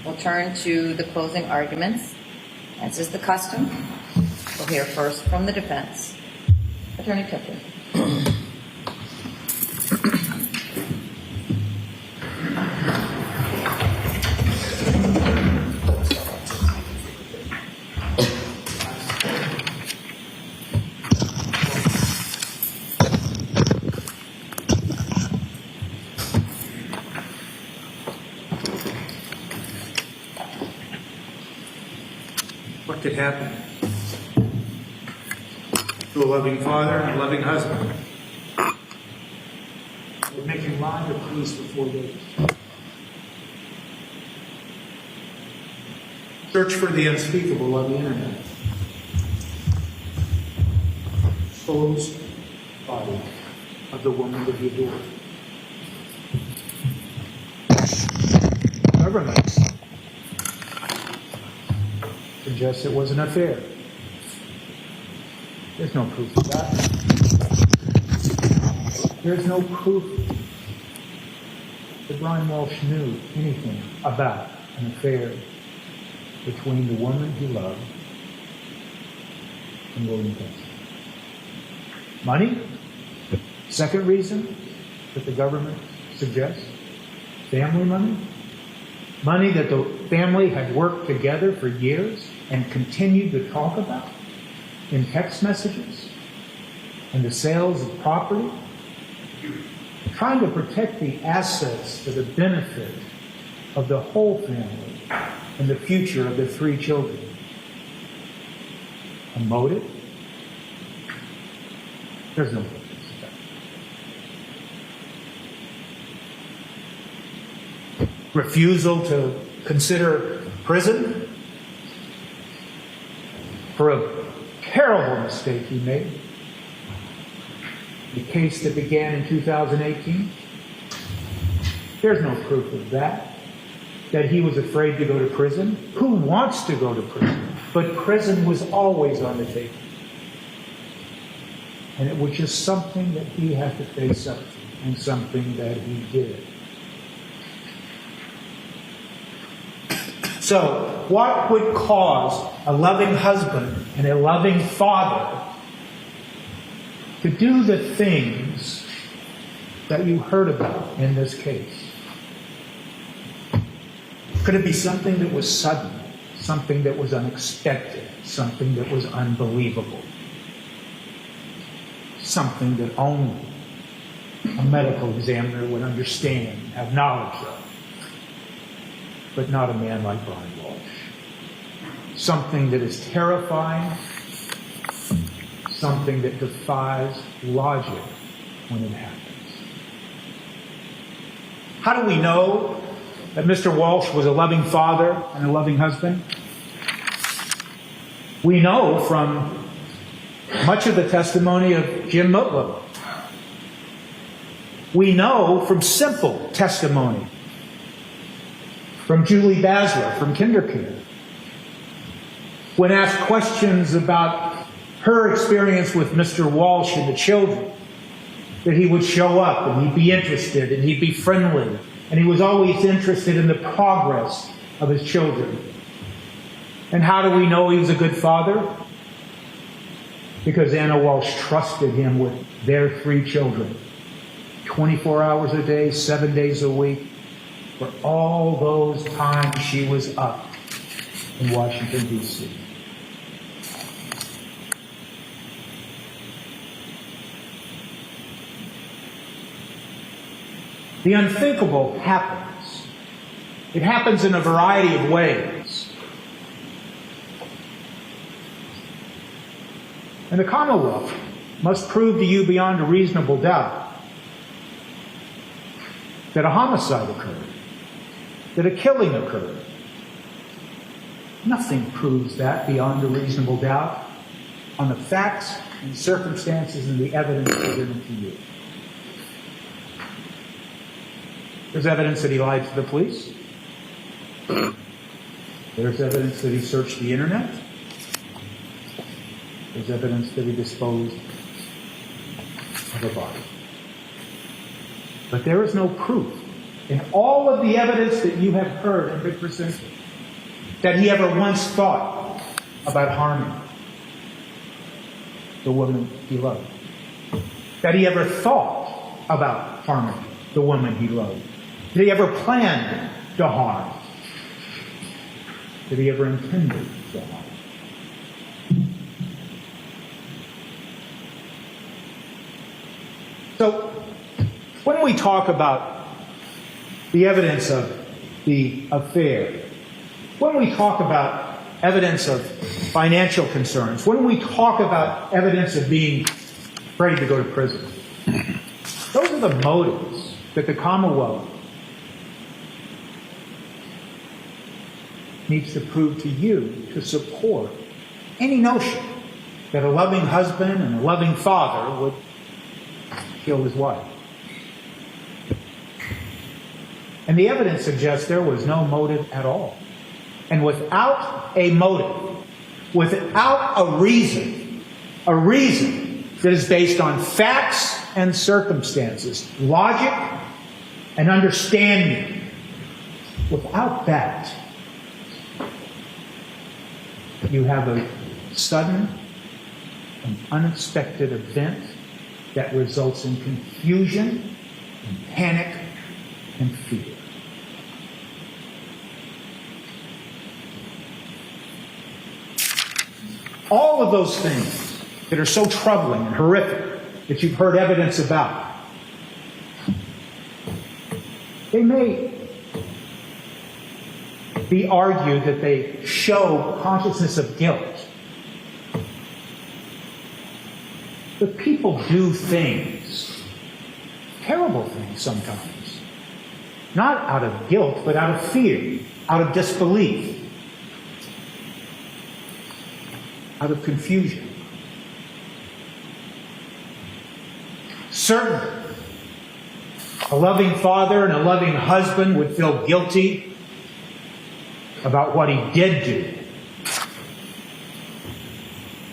we'll turn to the closing arguments. As is the custom, we'll hear first from the defense. Attorney Tipton. What could happen to a loving father and a loving husband? We're making line of police for 4 days. Search for the unspeakable on the internet. Exposed body of the woman that you adored. Government suggests it was an affair. There's no proof of that. There's no proof that Brian Walshe knew anything about an affair between the woman he loved and William Tipton. Money? Second reason that the government suggests. Family money? Money that the family had worked together for years and continued to talk about in text messages and the sales of property, trying to protect the assets for the benefit of the whole family and the future of their 3 children. A motive? There's no motive. Refusal to consider prison for a terrible mistake he made. The case that began in 2018. There's no proof of that he was afraid to go to prison. Who wants to go to prison? But prison was always on the table. And it was just something that he had to face up to, and something that he did. So, what would cause a loving husband and a loving father to do the things that you heard about in this case? Could it be something that was sudden, something that was unexpected, something that was unbelievable, something that only a medical examiner would understand, have knowledge of? But not a man like Brian Walshe. Something that is terrifying, something that defies logic when it happens. How do we know that Mr. Walshe was a loving father and a loving husband? We know from much of the testimony of Jim Mutlow. We know from simple testimony from Julie Basler from KinderCare. When asked questions about her experience with Mr. Walshe and the children, that he would show up and he'd be interested and he'd be friendly, and he was always interested in the progress of his children. And how do we know he was a good father? Because Anna Walshe trusted him with their 3 children, 24 hours a day, 7 days a week, for all those times she was up in Washington, D.C. The unthinkable happens. It happens in a variety of ways. And the Commonwealth must prove to you beyond a reasonable doubt that a homicide occurred, that a killing occurred. Nothing proves that beyond a reasonable doubt on the facts and circumstances and the evidence presented to you. There's evidence that he lied to the police. There's evidence that he searched the internet. There's evidence that he disposed of a body. But there is no proof in all of the evidence that you have heard and been presented, that he ever once thought about harming the woman he loved. That he ever thought about harming the woman he loved. Did he ever plan to harm? Did he ever intended to harm? So, when we talk about the evidence of the affair, when we talk about evidence of financial concerns, when we talk about evidence of being ready to go to prison, those are the motives that the Commonwealth needs to prove to you to support any notion that a loving husband and a loving father would kill his wife. And the evidence suggests there was no motive at all. And without a motive, without a reason that is based on facts and circumstances, logic and understanding, without that, you have a sudden and unexpected event that results in confusion and panic and fear. All of those things that are so troubling and horrific that you've heard evidence about, they may be argued that they show consciousness of guilt. But people do things, terrible things sometimes, not out of guilt, but out of fear, out of disbelief, out of confusion. Certainly, a loving father and a loving husband would feel guilty about what he did do.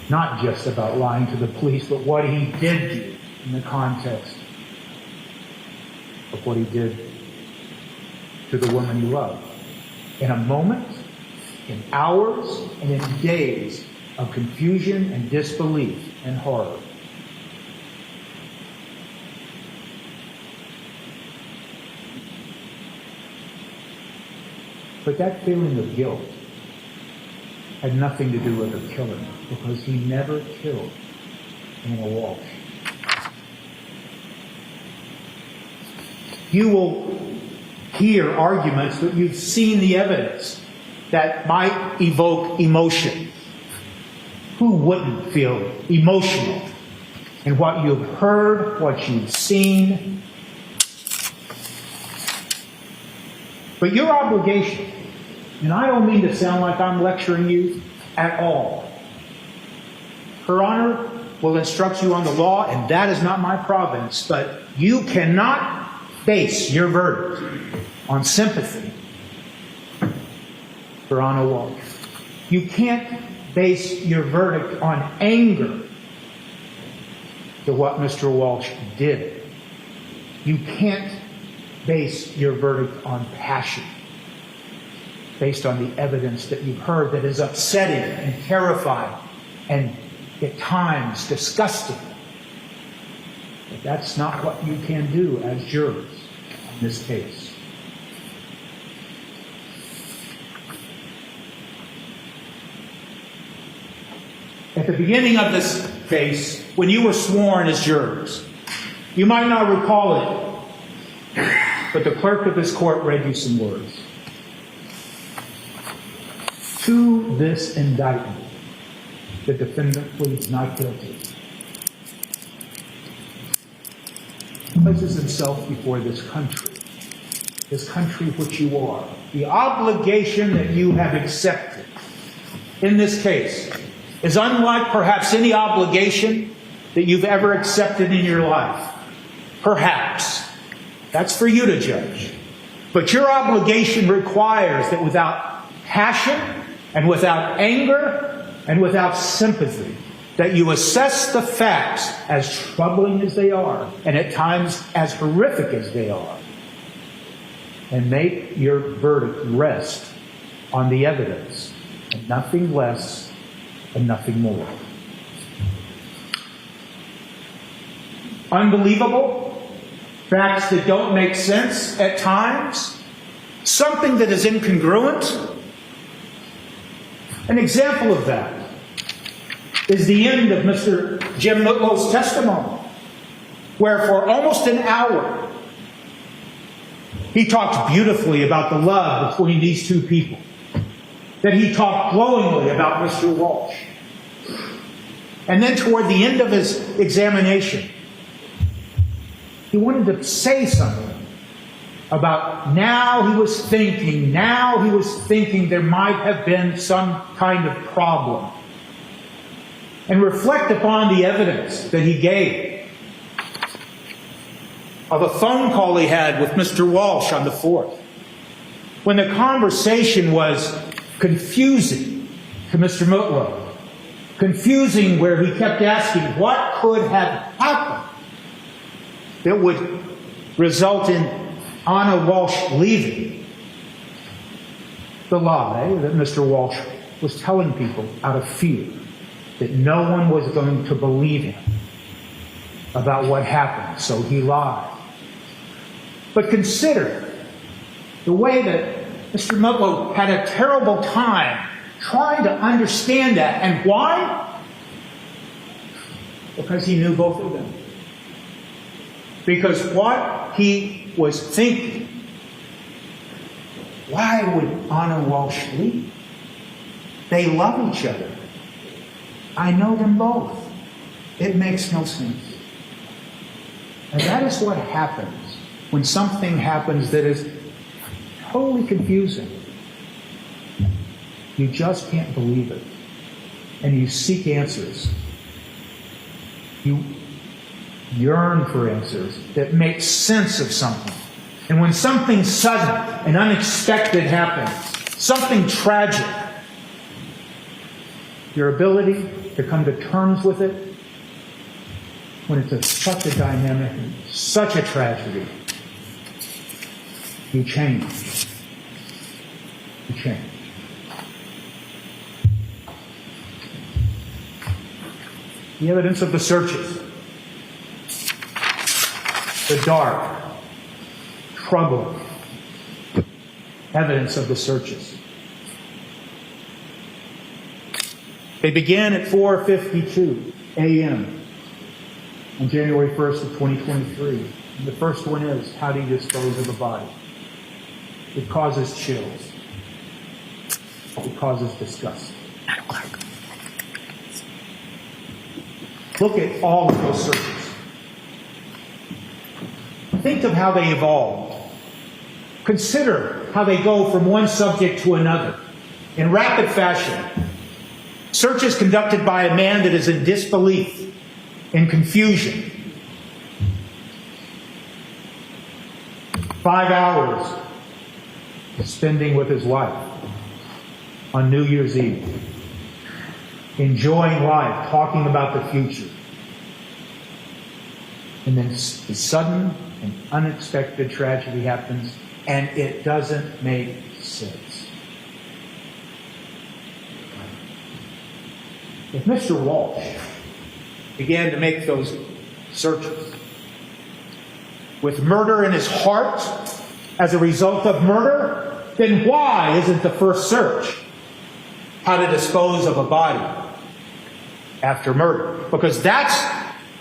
Not just about lying to the police, but what he did do in the context of what he did to the woman he loved. In a moment, in hours, and in days of confusion and disbelief and horror. But that feeling of guilt had nothing to do with the killing, because he never killed Brian Walshe. You will hear arguments that you've seen the evidence that might evoke emotion. Who wouldn't feel emotional in what you've heard, what you've seen? But your obligation, and I don't mean to sound like I'm lecturing you at all. Her Honor will instruct you on the law, and that is not my province, but you cannot base your verdict on sympathy for Brian Walshe. You can't base your verdict on anger to what Mr. Walshe did. You can't base your verdict on passion, based on the evidence that you've heard that is upsetting and terrifying and at times disgusting. But that's not what you can do as jurors in this case. At the beginning of this case, when you were sworn as jurors, you might not recall it, but the clerk of this court read you some words. To this indictment, the defendant pleads not guilty. He places himself before this country which you are, the obligation that you have accepted in this case is unlike perhaps any obligation that you've ever accepted in your life. Perhaps. That's for you to judge. But your obligation requires that without passion and without anger and without sympathy, that you assess the facts as troubling as they are, and at times as horrific as they are, and make your verdict rest on the evidence and nothing less and nothing more. Unbelievable, facts that don't make sense at times, something that is incongruent. An example of that is the end of Mr. Jim Mutlow's testimony, where for almost an hour he talked beautifully about the love between these two people, that he talked glowingly about Mr. Walshe. And then toward the end of his examination, he wanted to say something about now he was thinking there might have been some kind of problem. And reflect upon the evidence that he gave of a phone call he had with Mr. Walshe on the 4th, when the conversation was confusing to Mr. Mutlow, confusing where he kept asking what could have happened that would result in Anna Walshe leaving. The lie that Mr. Walshe was telling people out of fear that no one was going to believe him about what happened, so he lied. But consider the way that Mr. Mutlow had a terrible time trying to understand that. And why? Because he knew both of them. Because what he was thinking, why would Anna Walshe leave? They love each other. I know them both. It makes no sense. And that is what happens when something happens that is totally confusing. You just can't believe it. And you seek answers. You yearn for answers that make sense of something. And when something sudden and unexpected happens, something tragic, your ability to come to terms with it, when it's such a dynamic and such a tragedy, you change. You change. The evidence of the searches. The dark, troubling evidence of the searches. They began at 4:52 a.m. on January 1st of 2023. And the first one is, how do you dispose of a body? It causes chills. It causes disgust. Look at all of those searches. Think of how they evolved. Consider how they go from one subject to another in rapid fashion. Searches conducted by a man that is in disbelief, in confusion. 5 hours spending with his wife on New Year's Eve, enjoying life, talking about the future. And then the sudden and unexpected tragedy happens, and it doesn't make sense. If Mr. Walshe began to make those searches with murder in his heart as a result of murder, then why isn't the first search how to dispose of a body after murder? Because that's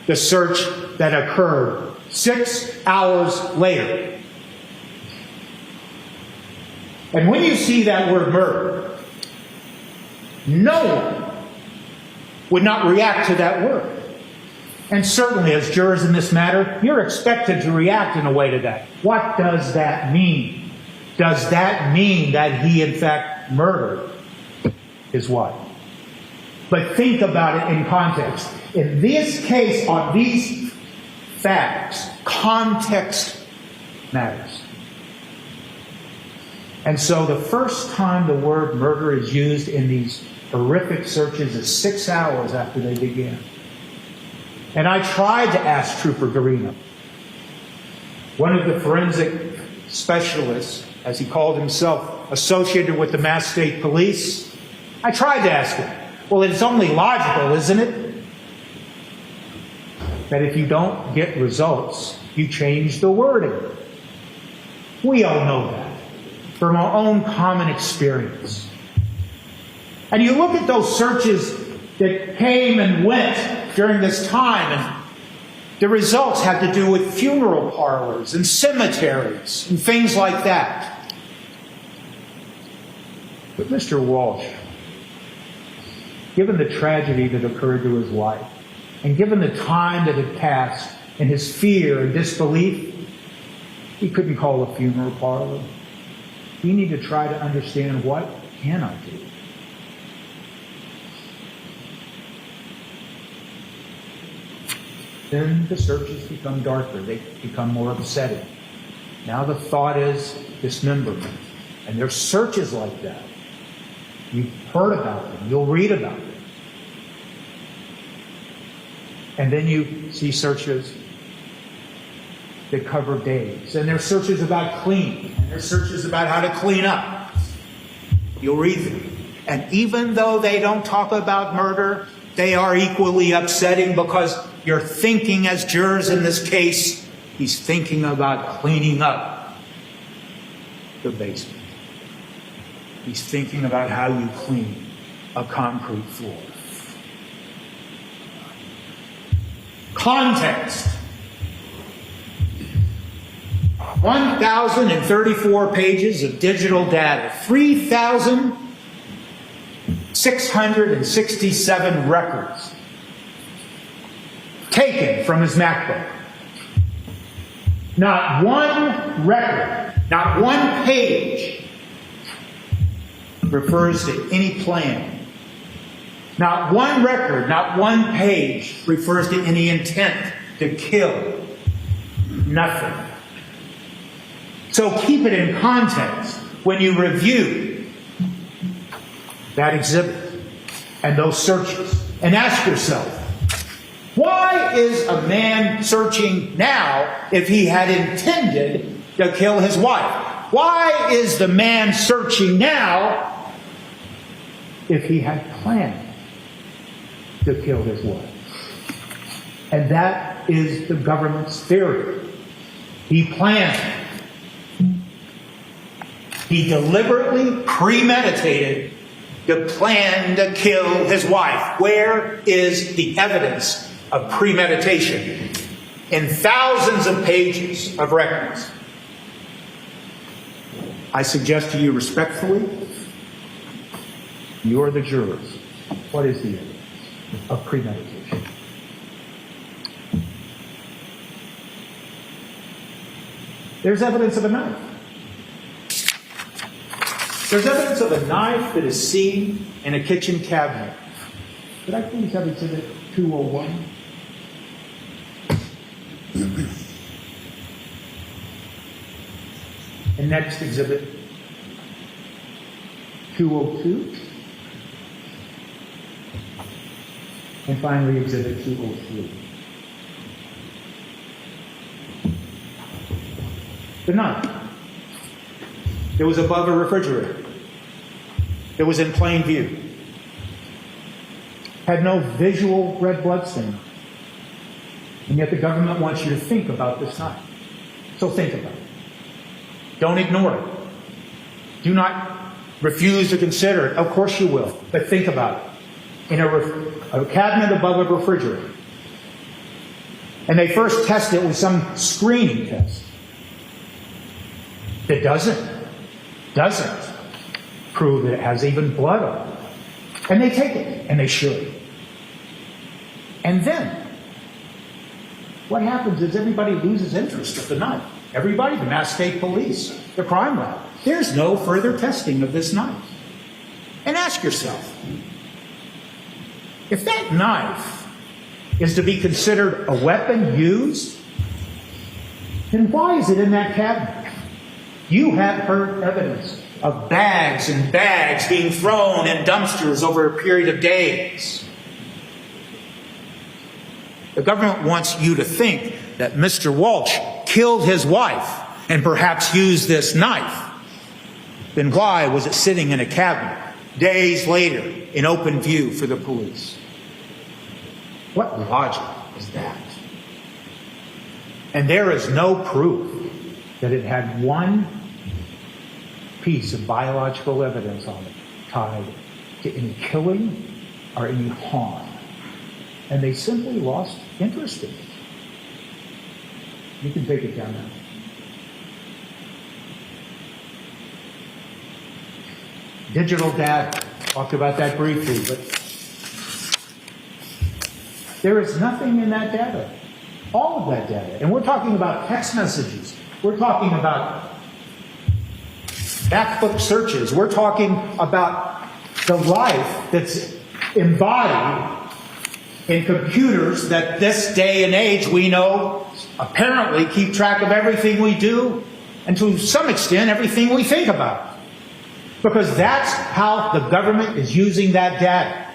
the search that occurred 6 hours later. And when you see that word murder, no one would not react to that word. And certainly as jurors in this matter, you're expected to react in a way to that. What does that mean? Does that mean that he in fact murdered his wife? But think about it in context. In this case, on these facts, context matters. And so the first time the word murder is used in these horrific searches is 6 hours after they began. And I tried to ask Trooper Garino, one of the forensic specialists as he called himself, associated with the Mass State Police, I tried to ask him, well, it's only logical, isn't it, that if you don't get results, you change the wording. We all know that from our own common experience. And you look at those searches that came and went during this time, and the results had to do with funeral parlors and cemeteries and things like that. But Mr. Walshe, given the tragedy that occurred to his wife, and given the time that had passed and his fear and disbelief, he couldn't call a funeral parlor. We need to try to understand, what can I do? Then the searches become darker. They become more upsetting. Now the thought is dismemberment. And there's searches like that. You've heard about them. You'll read about them. And then you see searches that cover days. And there's searches about cleaning. And there's searches about how to clean up. You'll read them. And even though they don't talk about murder, they are equally upsetting, because you're thinking, as jurors in this case, he's thinking about cleaning up the basement. He's thinking about how you clean a concrete floor. Context. 1,034 pages of digital data, 3,667 records taken from his MacBook. Not one record, not one page refers to any plan. Not one record, not one page refers to any intent to kill. Nothing. So keep it in context when you review that exhibit and those searches, and ask yourself, why is a man searching now if he had intended to kill his wife? Why is the man searching now if he had planned to kill his wife? And that is the government's theory. He planned. He deliberately premeditated the plan to kill his wife. Where is the evidence of premeditation? In thousands of pages of records. I suggest to you respectfully, you are the jurors. What is the evidence of premeditation? There's evidence of a knife. There's evidence of a knife that is seen in a kitchen cabinet. Could I please have exhibit 201? And next, exhibit 202. And finally, exhibit 203. The knife. It was above a refrigerator. It was in plain view. Had no visual red blood stain. And yet the government wants you to think about this knife. So think about it. Don't ignore it. Do not refuse to consider it. Of course you will. But think about it. In a cabinet above a refrigerator. And they first test it with some screening test. That doesn't prove that it has even blood on it. And they take it, and they should. And then, what happens is everybody loses interest in the knife. Everybody, the Mass State Police, the crime lab. There's no further testing of this knife. And ask yourself, if that knife is to be considered a weapon used, then why is it in that cabinet? You have heard evidence of bags and bags being thrown in dumpsters over a period of days. The government wants you to think that Mr. Walshe killed his wife and perhaps used this knife. then why was it sitting in a cabinet days later in open view for the police? What logic is that? And there is no proof that it had one piece of biological evidence on it tied to any killing or any harm. And they simply lost interest in it. You can take it down now. Digital data. Talked about that briefly, but there is nothing in that data. All of that data. And we're talking about text messages. We're talking about backbook searches. We're talking about the life that's embodied in computers that this day and age we know apparently keep track of everything we do and to some extent everything we think about. Because that's how the government is using that data.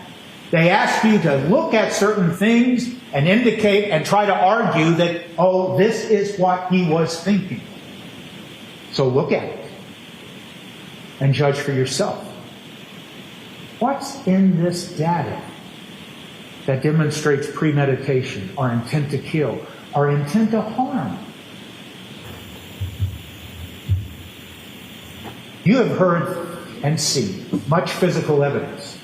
They ask you to look at certain things and indicate and try to argue that, oh, this is what he was thinking. So look at it and judge for yourself. What's in this data that demonstrates premeditation, or intent to kill, or intent to harm? You have heard and seen much physical evidence.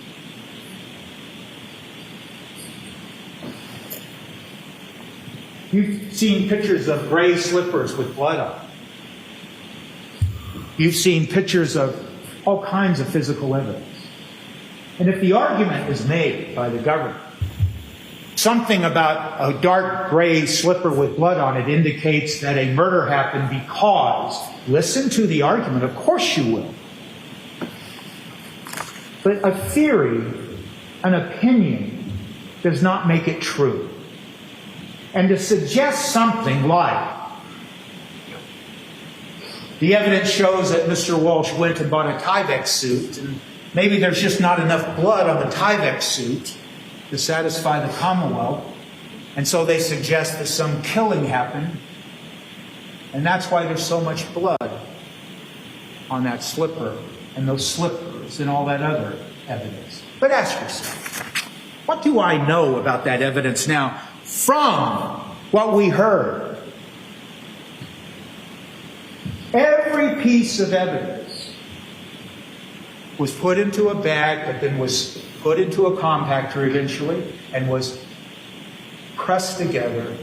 You've seen pictures of gray slippers with blood on them. You've seen pictures of all kinds of physical evidence. And if the argument is made by the government, something about a dark gray slipper with blood on it indicates that a murder happened because, listen to the argument, of course you will. But a theory, an opinion, does not make it true. And to suggest something like, the evidence shows that Mr. Walshe went and bought a Tyvek suit, and maybe there's just not enough blood on the Tyvek suit to satisfy the Commonwealth, and so they suggest that some killing happened, and that's why there's so much blood on that slipper and those slippers and all that other evidence. But ask yourself, what do I know about that evidence now from what we heard? Every piece of evidence was put into a bag, but then was put into a compactor eventually, and was pressed together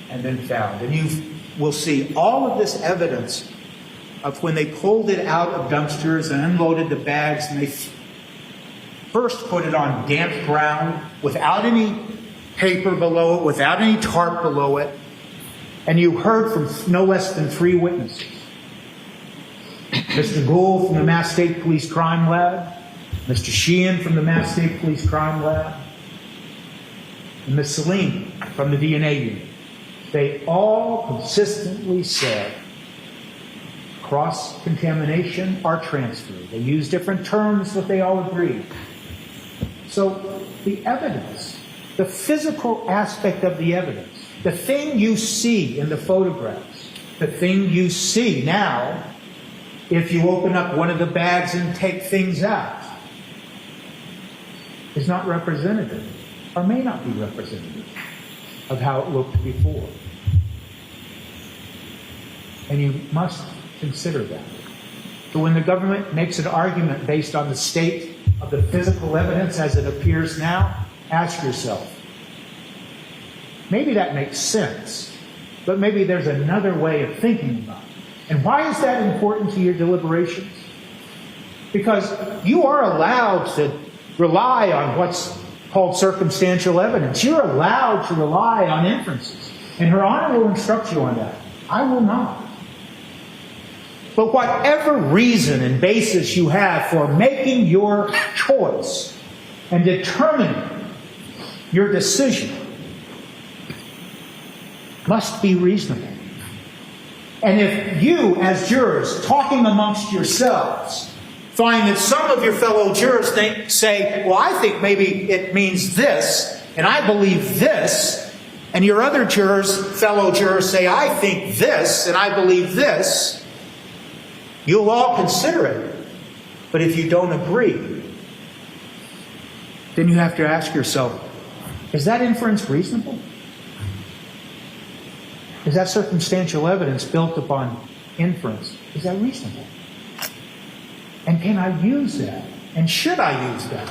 and then found. And you will see all of this evidence of when they pulled it out of dumpsters and unloaded the bags, and they first put it on damp ground without any paper below it, without any tarp below it. And you heard from no less than 3 witnesses. Mr. Gould from the Mass State Police Crime Lab, Mr. Sheehan from the Mass State Police Crime Lab, and Ms. Celine from the DNA unit. They all consistently said cross-contamination or transfer. They use different terms, but they all agreed. So the evidence, the physical aspect of the evidence, the thing you see in the photographs, the thing you see now, if you open up one of the bags and take things out, is not representative, or may not be representative, of how it looked before. And you must consider that. So when the government makes an argument based on the state of the physical evidence as it appears now, ask yourself, maybe that makes sense, but maybe there's another way of thinking about it. And why is that important to your deliberations? Because you are allowed to rely on what's called circumstantial evidence. You're allowed to rely on inferences. And Her Honor will instruct you on that. I will not. But whatever reason and basis you have for making your choice and determining your decision must be reasonable. And if you, as jurors, talking amongst yourselves, find that some of your fellow jurors say, well, I think maybe it means this, and I believe this, and your other fellow jurors say, I think this, and I believe this, you'll all consider it. But if you don't agree, then you have to ask yourself, is that inference reasonable? Is that circumstantial evidence built upon inference? Is that reasonable? And can I use that? And should I use that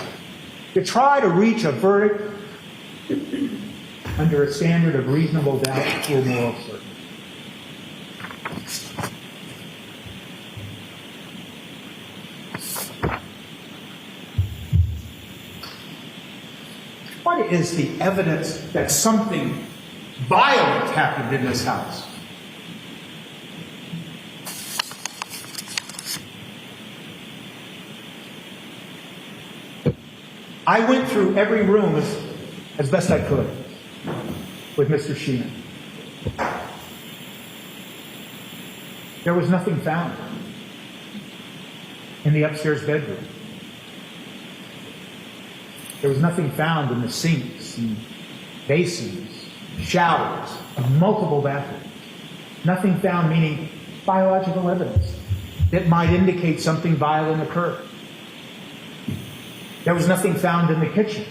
to try to reach a verdict under a standard of reasonable doubt or moral certainty? What is the evidence that something violent happened in this house? I went through every room as best I could with Mr. Sheehan. There was nothing found in the upstairs bedroom. There was nothing found in the sinks and basins, showers, of multiple bathrooms. Nothing found, meaning biological evidence that might indicate something violent occurred. There was nothing found in the kitchen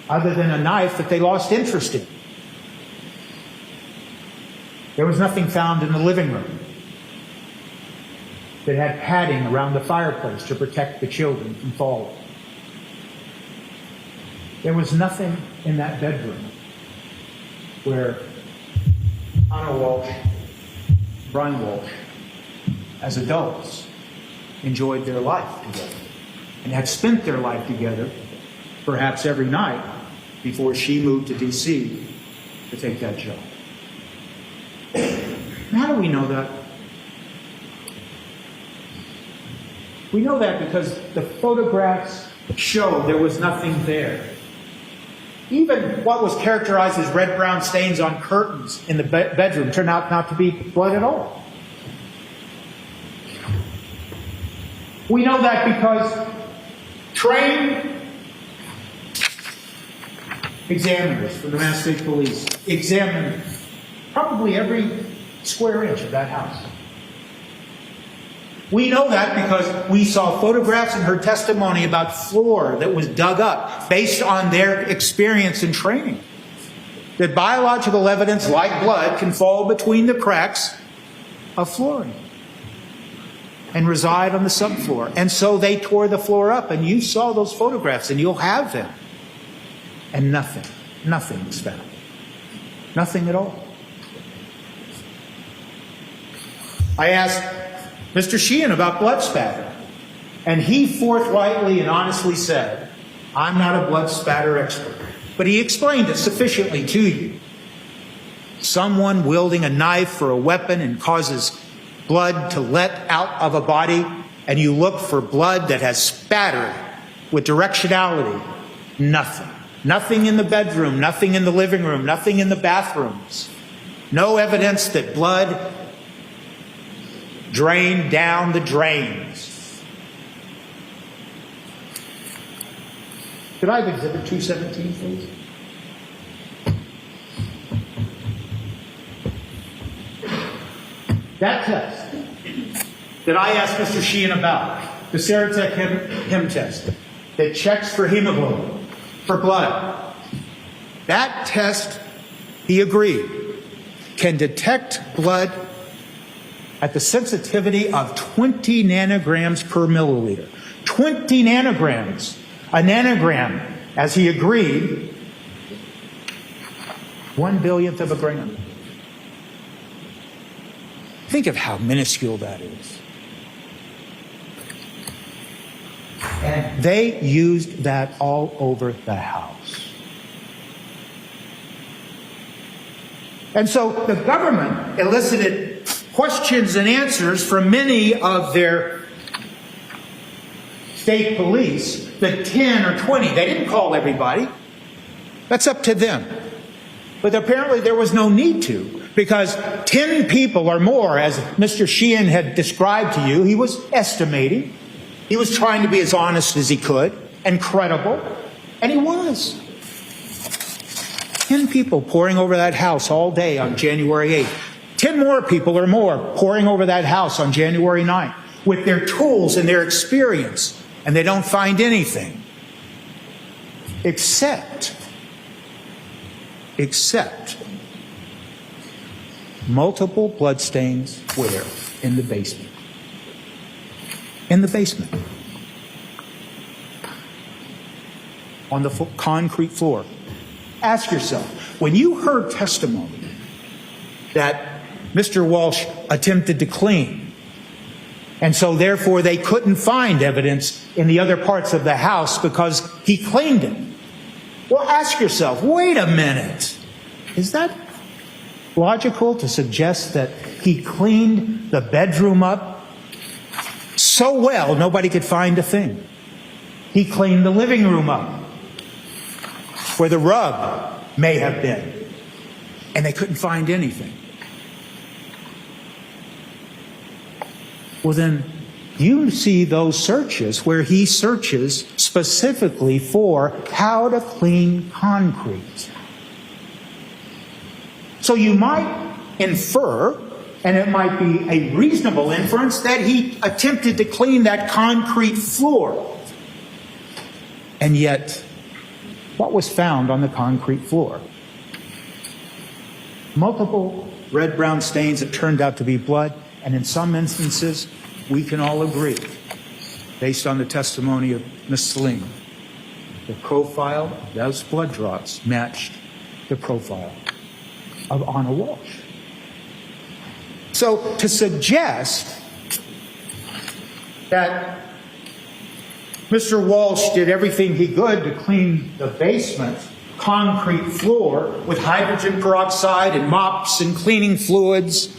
other than a knife that they lost interest in. There was nothing found in the living room that had padding around the fireplace to protect the children from falling. There was nothing in that bedroom where Anna Walshe, Brian Walshe, as adults, enjoyed their life together and had spent their life together, perhaps every night, before she moved to D.C. to take that job. How do we know that? We know that because the photographs show there was nothing there. Even what was characterized as red-brown stains on curtains in the bedroom turned out not to be blood at all. We know that because trained examiners from the Mass State Police examined probably every square inch of that house. We know that because we saw photographs in her testimony about floor that was dug up based on their experience and training. That biological evidence, like blood, can fall between the cracks of flooring and reside on the subfloor. And so they tore the floor up, and you saw those photographs, and you'll have them. And nothing was found. Nothing at all. I asked Mr. Sheehan about blood spatter, and he forthrightly and honestly said, I'm not a blood spatter expert. But he explained it sufficiently to you. Someone wielding a knife or a weapon and causes blood to let out of a body, and you look for blood that has spattered with directionality. Nothing. Nothing in the bedroom, nothing in the living room, nothing in the bathrooms. No evidence that blood drained down the drains. Could I have Exhibit 217, please? That test that I asked Mr. Sheehan about, the Serotek Hem test, that checks for hemoglobin, for blood, that test, he agreed, can detect blood at the sensitivity of 20 nanograms per milliliter. 20 nanograms. A nanogram, as he agreed, 1/1000th of a gram. Think of how minuscule that is. And they used that all over the house. And so the government elicited questions and answers from many of their state police, the 10 or 20. They didn't call everybody. That's up to them. But apparently there was no need to, because 10 people or more, as Mr. Sheehan had described to you, he was estimating. He was trying to be as honest as he could and credible, and he was. 10 people pouring over that house all day on January 8th. 10 more people or more pouring over that house on January 9th. with their tools and their experience, and they don't find anything. Except multiple bloodstains where? In the basement. In the basement. On the concrete floor. Ask yourself, when you heard testimony that Mr. Walshe attempted to clean, and so therefore they couldn't find evidence in the other parts of the house because he cleaned it. Well, ask yourself, wait a minute. Is that logical to suggest that he cleaned the bedroom up so well nobody could find a thing? He cleaned the living room up where the rug may have been, and they couldn't find anything. Well, then you see those searches where he searches specifically for how to clean concrete. So you might infer, and it might be a reasonable inference, that he attempted to clean that concrete floor. And yet, what was found on the concrete floor? Multiple red-brown stains that turned out to be blood, and in some instances, we can all agree, based on the testimony of Ms. Salim, the profile of those blood drops matched the profile of Anna Walshe. So to suggest that Mr. Walshe did everything he could to clean the basement concrete floor with hydrogen peroxide and mops and cleaning fluids,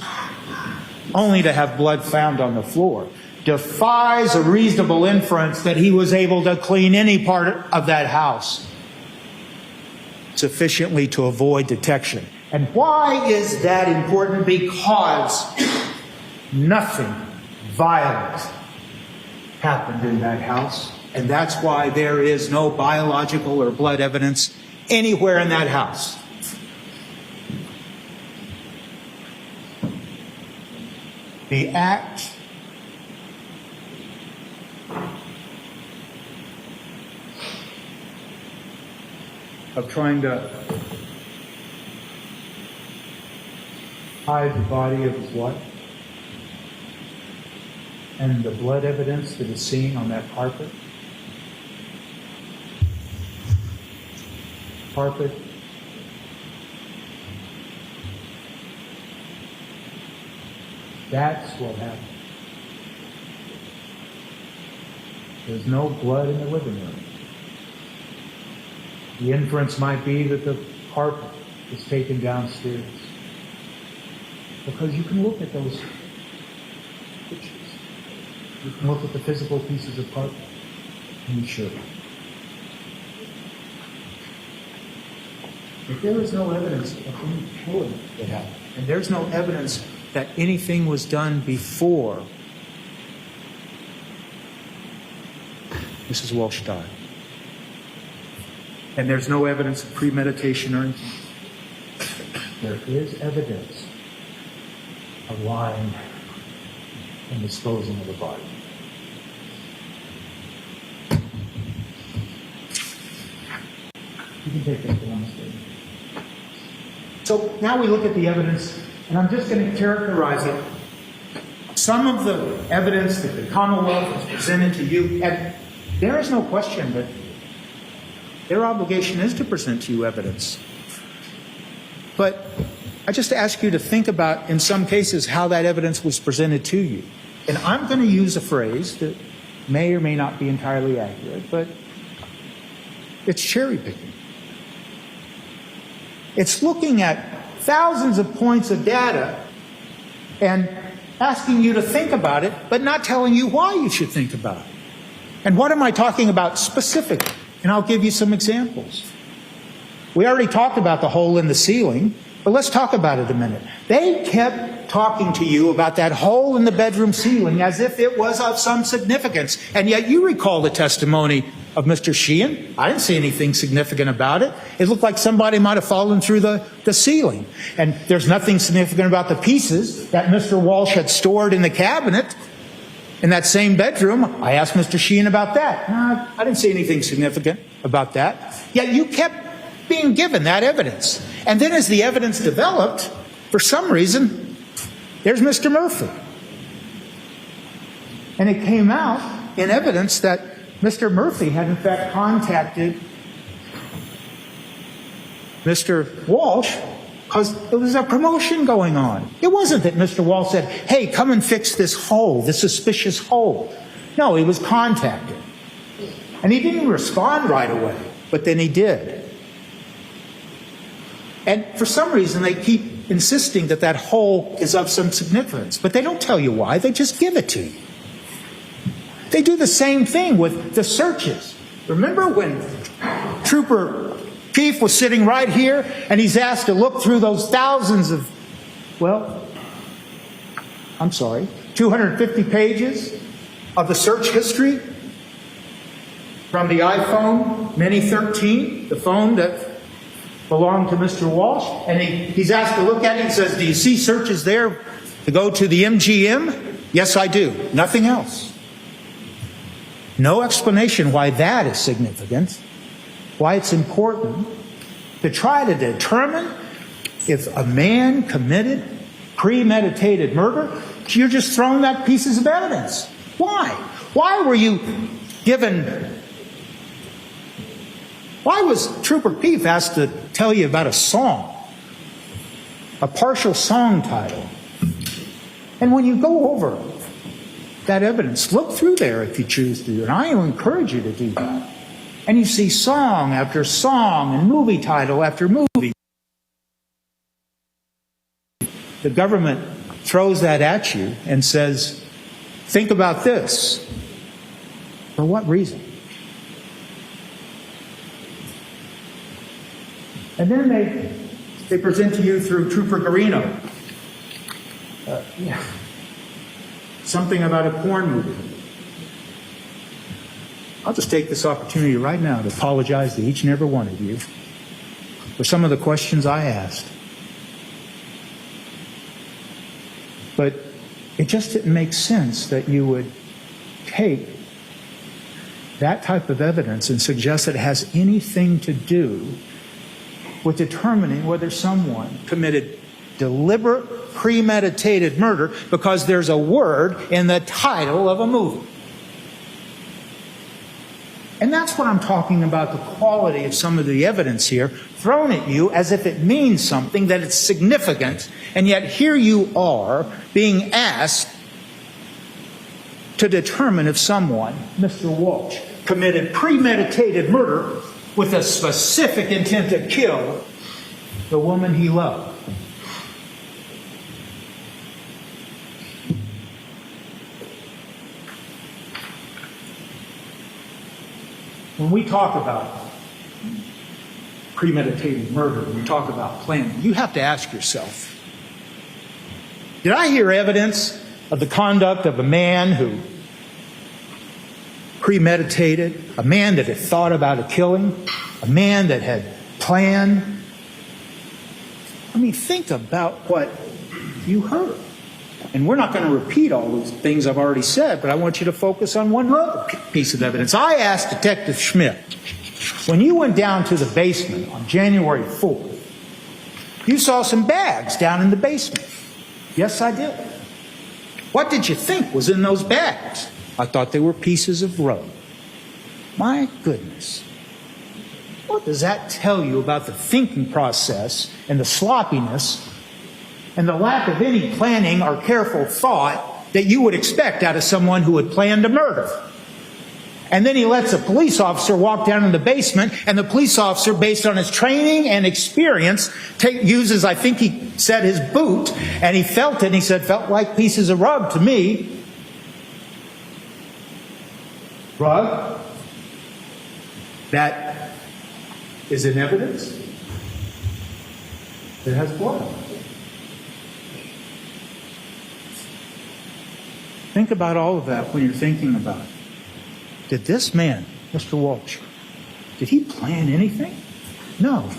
only to have blood found on the floor, defies a reasonable inference that he was able to clean any part of that house sufficiently to avoid detection. And why is that important? Because nothing violent happened in that house, and that's why there is no biological or blood evidence anywhere in that house. The act of trying to hide the body of his wife and the blood evidence that is seen on that carpet. That's what happened. There's no blood in the living room. The inference might be that the carpet was taken downstairs. Because you can look at those pictures. You can look at the physical pieces of carpet, and you should. If there is no evidence of any killing that happened, and there's no evidence that anything was done before Mrs. Walshe died, and there's no evidence of premeditation or anything, there is evidence of lying and disposing of the body. You can take that one statement. So now we look at the evidence, and I'm just going to characterize it. Some of the evidence that the Commonwealth has presented to you, and there is no question that their obligation is to present to you evidence. But I just ask you to think about, in some cases, how that evidence was presented to you. And I'm going to use a phrase that may or may not be entirely accurate, but it's cherry picking. It's looking at thousands of points of data and asking you to think about it, but not telling you why you should think about it. And what am I talking about specifically? And I'll give you some examples. We already talked about the hole in the ceiling, but let's talk about it a minute. They kept talking to you about that hole in the bedroom ceiling as if it was of some significance. And yet you recall the testimony of Mr. Sheehan. I didn't see anything significant about it. It looked like somebody might have fallen through the ceiling. And there's nothing significant about the pieces that Mr. Walshe had stored in the cabinet. in that same bedroom. I asked Mr. Sheehan about that. No, I didn't see anything significant about that. Yet you kept being given that evidence. And then as the evidence developed, for some reason, there's Mr. Murphy. And it came out in evidence that Mr. Murphy had in fact contacted Mr. Walshe because there was a promotion going on. It wasn't that Mr. Walshe said, hey, come and fix this hole, this suspicious hole. No, he was contacted. And he didn't respond right away, but then he did. And for some reason, they keep insisting that that hole is of some significance, but they don't tell you why, they just give it to you. They do the same thing with the searches. Remember when Trooper Keefe was sitting right here and he's asked to look through those thousands of, 250 pages of the search history from the iPhone Mini 13, the phone that belonged to Mr. Walshe, and he's asked to look at it and says, do you see searches there to go to the MGM? Yes, I do. Nothing else. No explanation why that is significant, why it's important to try to determine if a man committed premeditated murder. You're just throwing out pieces of evidence. Why? Why were you given... Why was Trooper Keefe asked to tell you about a song, a partial song title? And when you go over that evidence, look through there if you choose to, and I encourage you to do that. And you see song after song and movie title after movie. The government throws that at you and says, think about this. For what reason? And then they present to you through Trooper Garino something about a porn movie. I'll just take this opportunity right now to apologize to each and every one of you for some of the questions I asked. But it just didn't make sense that you would take that type of evidence and suggest that it has anything to do with determining whether someone committed deliberate, premeditated murder because there's a word in the title of a movie. And that's what I'm talking about, the quality of some of the evidence here, thrown at you as if it means something, that it's significant, and yet here you are being asked to determine if someone, Mr. Walshe, committed premeditated murder with a specific intent to kill the woman he loved. When we talk about premeditated murder, when we talk about planning, you have to ask yourself, did I hear evidence of the conduct of a man who premeditated, a man that had thought about a killing, a man that had planned? I mean, think about what you heard. And we're not going to repeat all those things I've already said, but I want you to focus on one other piece of evidence. I asked Detective Schmidt, when you went down to the basement on January 4th, you saw some bags down in the basement. Yes, I did. What did you think was in those bags? I thought they were pieces of rug. My goodness. What does that tell you about the thinking process and the sloppiness and the lack of any planning or careful thought that you would expect out of someone who had planned a murder? And then he lets a police officer walk down in the basement, and the police officer, based on his training and experience, uses, I think he said, his boot, and he felt it, and he said, felt like pieces of rug to me. Rug that is in evidence that has blood. Think about all of that when you're thinking about it. Did this man, Mr. Walshe, did he plan anything? No.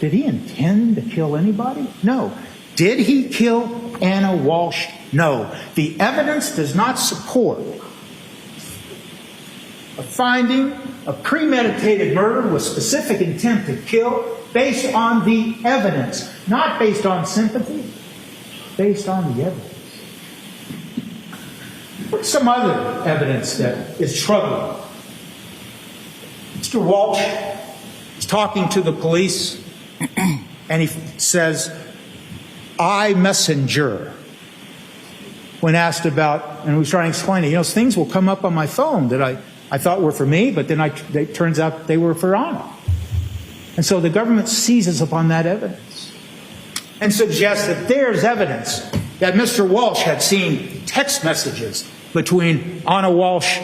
Did he intend to kill anybody? No. Did he kill Anna Walshe No, the evidence does not support a finding of premeditated murder with specific intent to kill based on the evidence, not based on sympathy, based on the evidence. What's some other evidence that is troubling? Mr. Walshe is talking to the police and he says, "I messenger." When asked about, and he was trying to explain it, things will come up on my phone that I thought were for me, but then it turns out they were for Anna. And so the government seizes upon that evidence and suggests that there's evidence that Mr. Walshe had seen text messages between Anna Walshe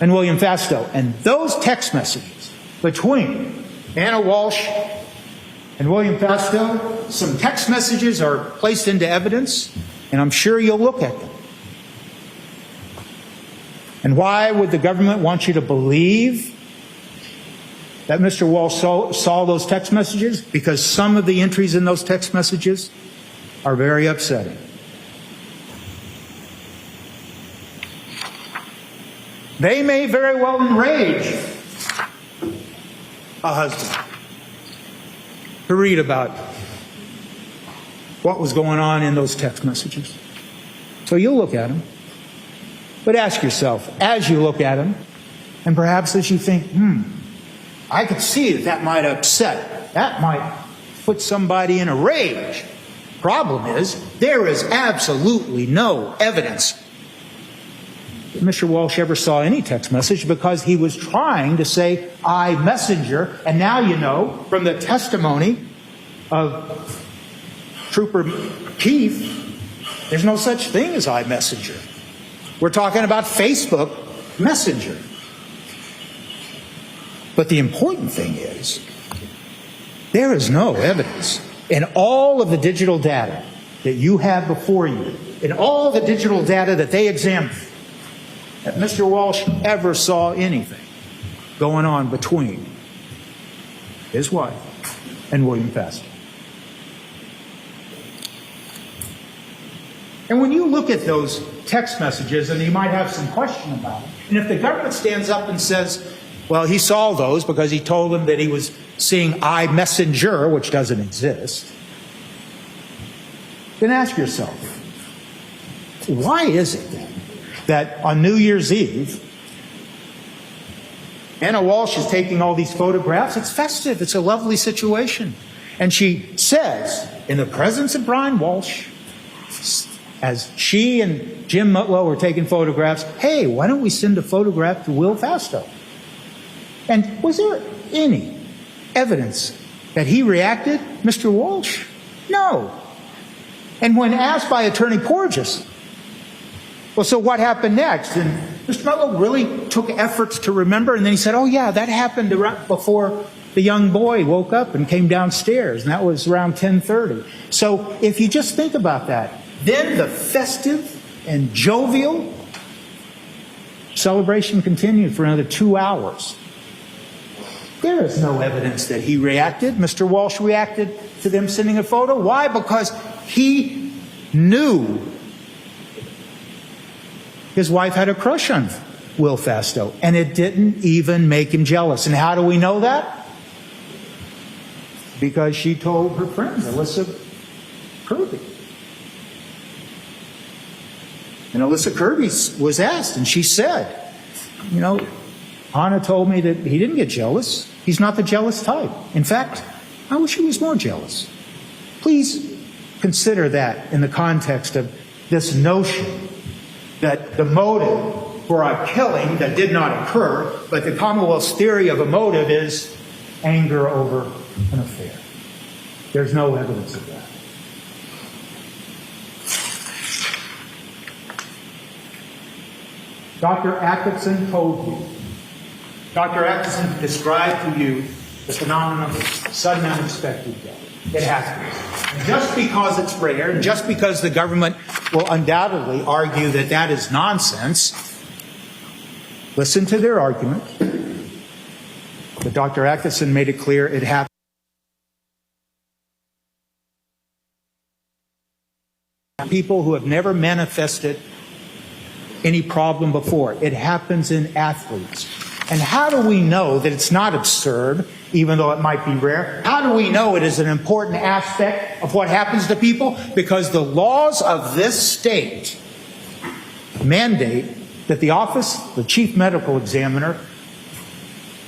and William Fastow. And those text messages between Anna Walshe and William Fastow, some text messages are placed into evidence, and I'm sure you'll look at them. And why would the government want you to believe that Mr. Walshe saw those text messages? Because some of the entries in those text messages are very upsetting. They may very well enrage a husband to read about what was going on in those text messages. So you'll look at them. But ask yourself, as you look at them, and perhaps as you think, I could see that might upset, that might put somebody in a rage. Problem is, there is absolutely no evidence that Mr. Walshe ever saw any text message, because he was trying to say, "I messenger," and now you know from the testimony of Trooper Keefe, there's no such thing as I messenger. We're talking about Facebook Messenger. But the important thing is, there is no evidence in all of the digital data that you have before you, in all the digital data that they examined, that Mr. Walshe ever saw anything going on between his wife and William Fastow. And when you look at those text messages, and you might have some question about it, and if the government stands up and says, well, he saw those because he told them that he was seeing iMessenger, which doesn't exist, then ask yourself, why is it then that on New Year's Eve, Anna Walshe is taking all these photographs? It's festive. It's a lovely situation. And she says, in the presence of Brian Walshe, as she and Jim Mutlow were taking photographs, hey, why don't we send a photograph to Will Fastow? And was there any evidence that he reacted, Mr. Walshe? No. And when asked by Attorney Porges, well, so what happened next? And Mr. Mutlow really took efforts to remember, and then he said, oh yeah, that happened right before the young boy woke up and came downstairs, and that was around 10:30. So if you just think about that, then the festive and jovial celebration continued for another 2 hours. There is no evidence that he reacted. Mr. Walshe reacted to them sending a photo. Why? Because he knew his wife had a crush on Will Fastow, and it didn't even make him jealous. And how do we know that? Because she told her friend, Alyssa Kirby. And Alyssa Kirby was asked, and she said, you know, Anna told me that he didn't get jealous. He's not the jealous type. In fact, I wish he was more jealous. Please consider that in the context of this notion that the motive for a killing that did not occur, but the Commonwealth's theory of a motive is anger over an affair. There's no evidence of that. Dr. Atkinson told you. Dr. Atkinson described to you the phenomenon of sudden unexpected death. It happens. And just because it's rare, and just because the government will undoubtedly argue that that is nonsense, listen to their argument. But Dr. Atkinson made it clear it happens. people who have never manifested any problem before. It happens in athletes. And how do we know that it's not absurd, even though it might be rare? How do we know it is an important aspect of what happens to people? Because the laws of this state mandate that the office, the chief medical examiner,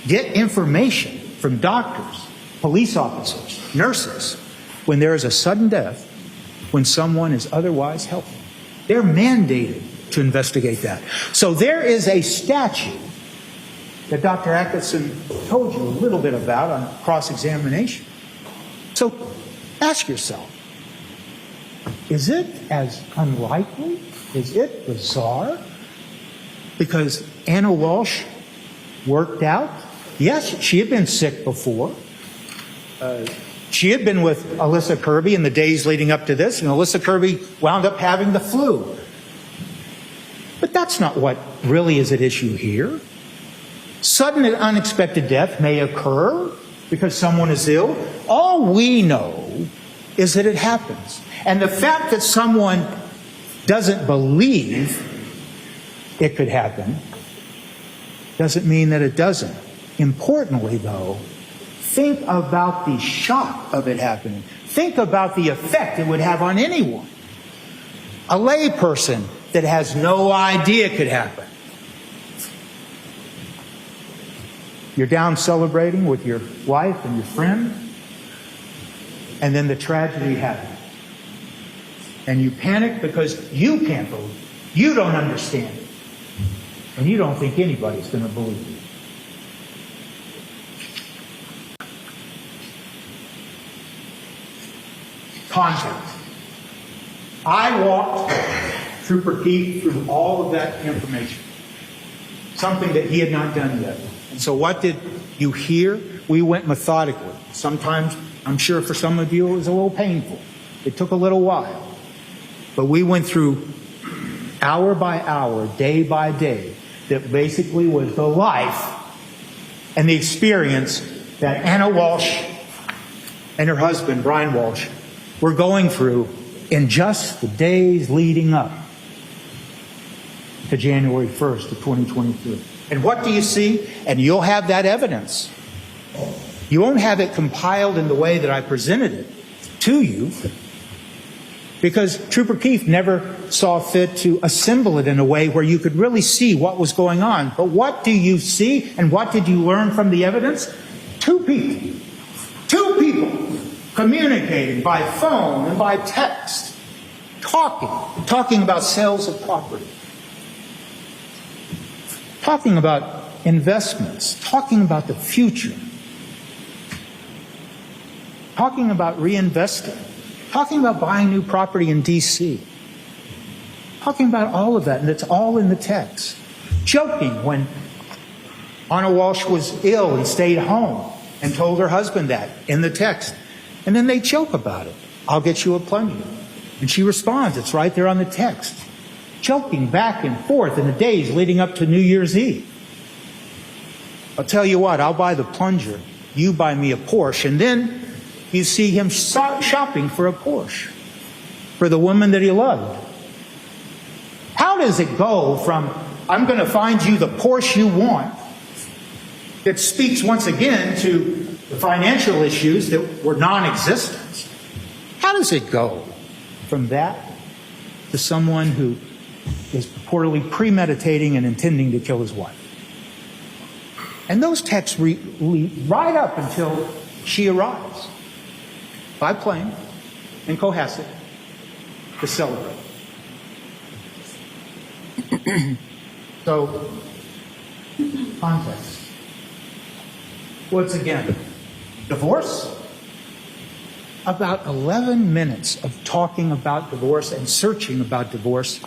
get information from doctors, police officers, nurses, when there is a sudden death, when someone is otherwise healthy. They're mandated to investigate that. So there is a statute that Dr. Atkinson told you a little bit about on cross-examination. So ask yourself, is it as unlikely? Is it bizarre? Because Anna Walshe worked out. Yes, she had been sick before. She had been with Alyssa Kirby in the days leading up to this, and Alyssa Kirby wound up having the flu. But that's not what really is at issue here. Sudden and unexpected death may occur because someone is ill. All we know is that it happens. And the fact that someone doesn't believe it could happen doesn't mean that it doesn't. Importantly, though, think about the shock of it happening. Think about the effect it would have on anyone. A lay person that has no idea it could happen. You're down celebrating with your wife and your friend, and then the tragedy happens. And you panic because you can't believe it. You don't understand it. And you don't think anybody's going to believe you. Context. I walked Trooper Keith through all of that information. Something that he had not done yet. And so what did you hear? We went methodically. Sometimes, I'm sure for some of you, it was a little painful. It took a little while. But we went through hour by hour, day by day, that basically was the life and the experience that Anna Walshe and her husband, Brian Walshe, were going through in just the days leading up to January 1st of 2023. And what do you see? And you'll have that evidence. You won't have it compiled in the way that I presented it to you, because Trooper Keith never saw fit to assemble it in a way where you could really see what was going on. But what do you see, and what did you learn from the evidence? Two people communicating by phone and by text, talking about sales of property, talking about investments, talking about the future, talking about reinvesting, talking about buying new property in D.C., talking about all of that, and it's all in the text. Joking when Anna Walshe was ill and stayed home and told her husband that in the text. And then they joke about it. I'll get you a plunger. And she responds, it's right there on the text. Joking back and forth in the days leading up to New Year's Eve. I'll tell you what, I'll buy the plunger. You buy me a Porsche. And then you see him shopping for a Porsche for the woman that he loved. How does it go from, I'm going to find you the Porsche you want, that speaks once again to the financial issues that were non-existent? How does it go from that to someone who is purportedly premeditating and intending to kill his wife? And those texts lead right up until she arrives by plane in Cohasset to celebrate. So, context. Once again, divorce? About 11 minutes of talking about divorce and searching about divorce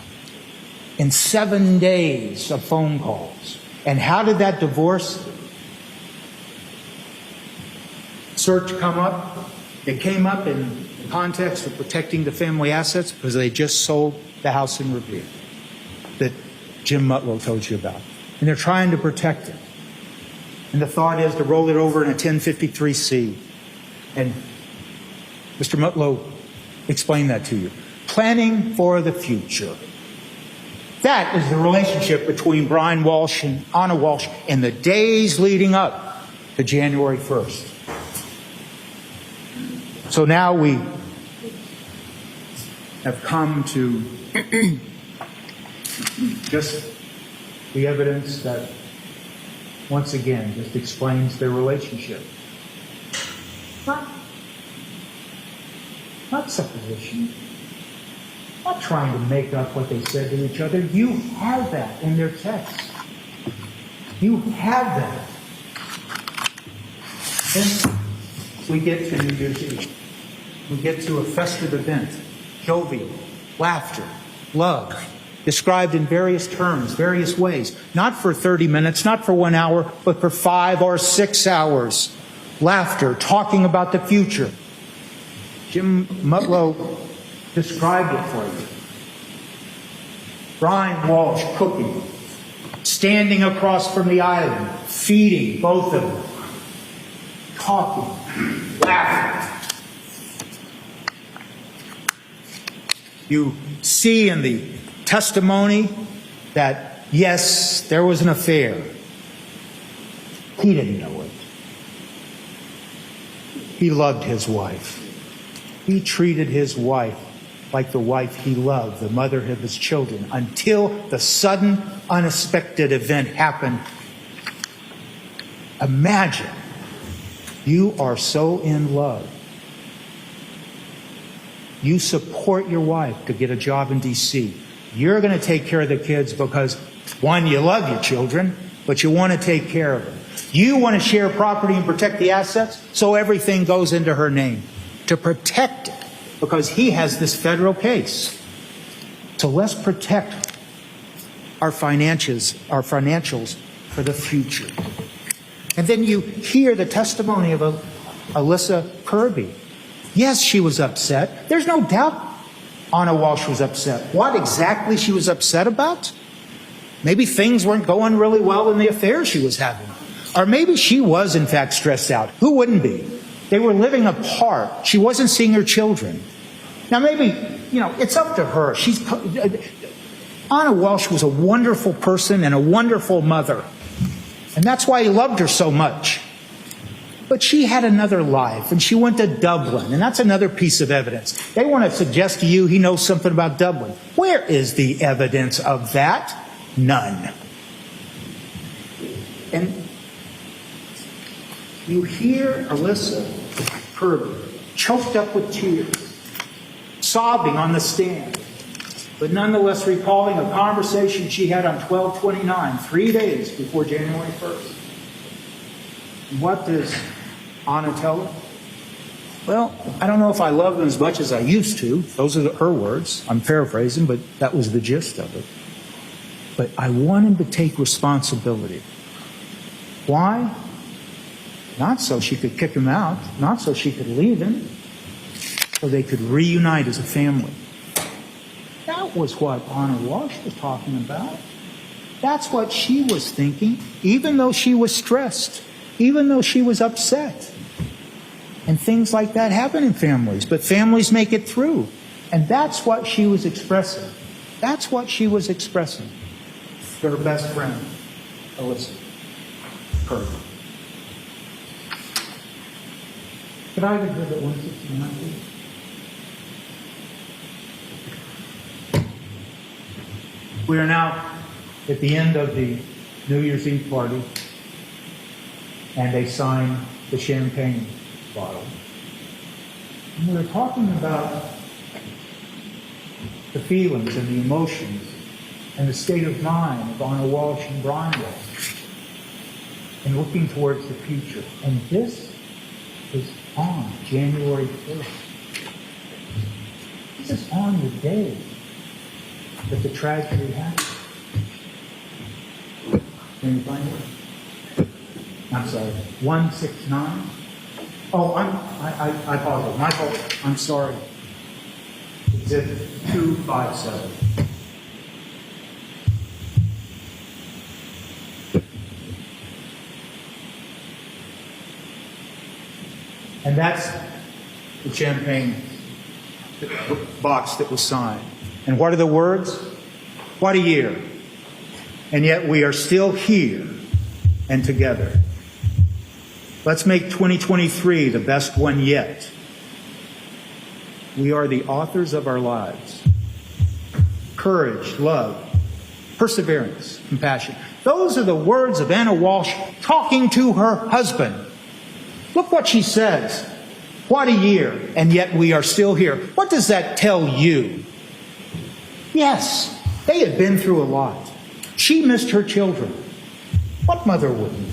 in 7 days of phone calls. And how did that divorce search come up? It came up in the context of protecting the family assets because they just sold the house in Revere that Jim Mutlow told you about. And they're trying to protect it. And the thought is to roll it over in a 1053C. And Mr. Mutlow explained that to you. planning for the future. That is the relationship between Brian Walshe and Anna Walshe in the days leading up to January 1st. So now we have come to just the evidence that, once again, just explains their relationship. Not supposition. Not trying to make up what they said to each other. You have that in their text. You have that. Then we get to New Year's Eve. We get to a festive event. Jovial, laughter, love, described in various terms, various ways. Not for 30 minutes, not for 1 hour, but for 5 or 6 hours. Laughter, talking about the future. Jim Mutlow described it for you. Brian Walshe cooking, standing across from the island, feeding both of them, talking, laughing. You see in the testimony that, yes, there was an affair. He didn't know it. He loved his wife. He treated his wife like the wife he loved, the mother of his children, until the sudden, unexpected event happened. Imagine you are so in love. You support your wife to get a job in D.C. You're going to take care of the kids because, one, you love your children, but you want to take care of them. You want to share property and protect the assets, so everything goes into her name to protect it, because he has this federal case. So let's protect our financials for the future. And then you hear the testimony of Alyssa Kirby. Yes, she was upset. There's no doubt Anna Walshe was upset. What exactly she was upset about? Maybe things weren't going really well in the affair she was having. Or maybe she was, in fact, stressed out. Who wouldn't be? They were living apart. She wasn't seeing her children. Now, maybe, it's up to her. Anna Walshe was a wonderful person and a wonderful mother. And that's why he loved her so much. But she had another life, and she went to Dublin, and that's another piece of evidence. They want to suggest to you he knows something about Dublin. Where is the evidence of that? None. And you hear Alyssa Kirby choked up with tears, sobbing on the stand, but nonetheless recalling a conversation she had on 12/29, 3 days before January 1st. What does Anna tell her? Well, I don't know if I love him as much as I used to. Those are her words. I'm paraphrasing, but that was the gist of it. But I want him to take responsibility. Why? Not so she could kick him out, not so she could leave him, so they could reunite as a family. That was what Anna Walshe was talking about. That's what she was thinking, even though she was stressed, even though she was upset. And things like that happen in families, but families make it through. And that's what she was expressing. That's what she was expressing to her best friend, Alyssa Kirby. Could I exhibit 169, please? We are now at the end of the New Year's Eve party, and they sign the champagne bottle. And we were talking about the feelings and the emotions and the state of mind of Anna Walshe and Brian Walshe, and looking towards the future. And this is on January 1st. This is on the day that the tragedy happened. Can you find it? I'm sorry. 169. Oh, I apologize. My fault. I'm sorry. Exhibit 257. And that's the champagne box that was signed. And what are the words? What a year. And yet we are still here and together. Let's make 2023 the best one yet. We are the authors of our lives. Courage, love, perseverance, compassion. Those are the words of Anna Walshe talking to her husband. Look what she says. What a year, and yet we are still here. What does that tell you? Yes, they had been through a lot. She missed her children. What mother wouldn't?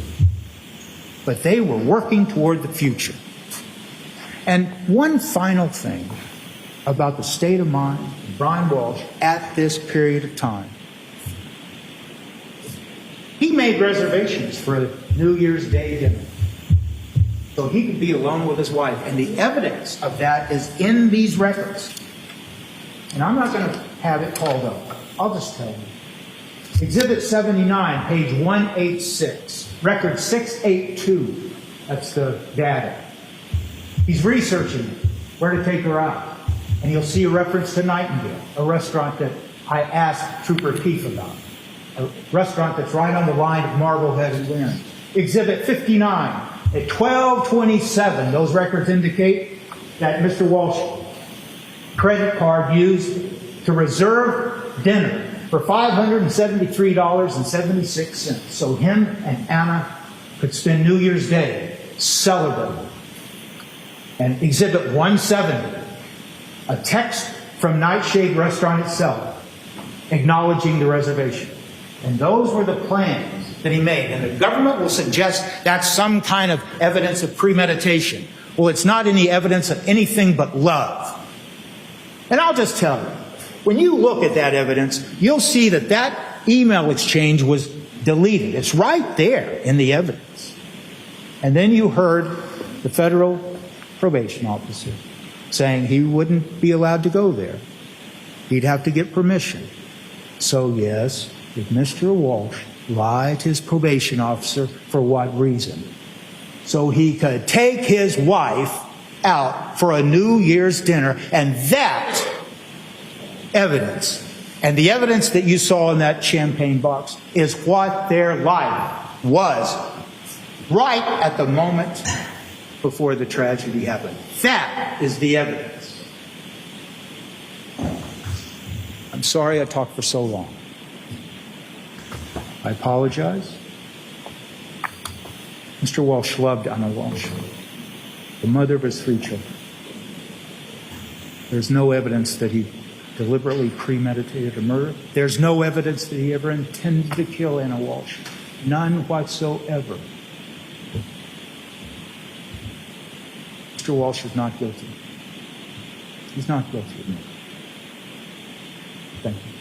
But they were working toward the future. And one final thing about the state of mind of Brian Walshe at this period of time. He made reservations for a New Year's Day dinner so he could be alone with his wife. And the evidence of that is in these records. And I'm not going to have it called up. I'll just tell you. Exhibit 79, page 186. Record 682. That's the data. He's researching where to take her out. And you'll see a reference to Nightingale, a restaurant that I asked Trooper Keefe about. A restaurant that's right on the line of Marblehead and Lynn. Exhibit 59, at 12:27, those records indicate that Mr. Walshe credit card used to reserve dinner for $573.76. So him and Anna could spend New Year's Day celebrating. And Exhibit 170, a text from Nightshade Restaurant itself acknowledging the reservation. And those were the plans that he made. And the government will suggest that's some kind of evidence of premeditation. Well, it's not any evidence of anything but love. And I'll just tell you, when you look at that evidence, you'll see that that email exchange was deleted. It's right there in the evidence. And then you heard the federal probation officer saying he wouldn't be allowed to go there. He'd have to get permission. So yes, did Mr. Walshe lie to his probation officer for what reason? So he could take his wife out for a New Year's dinner, and that evidence, and the evidence that you saw in that champagne box, is what their life was right at the moment before the tragedy happened. That is the evidence. I'm sorry I talked for so long. I apologize. Mr. Walshe loved Anna Walshe, the mother of his 3 children. There's no evidence that he deliberately premeditated a murder. There's no evidence that he ever intended to kill Anna Walshe. None whatsoever. Mr. Walshe is not guilty. He's not guilty of murder. Thank you.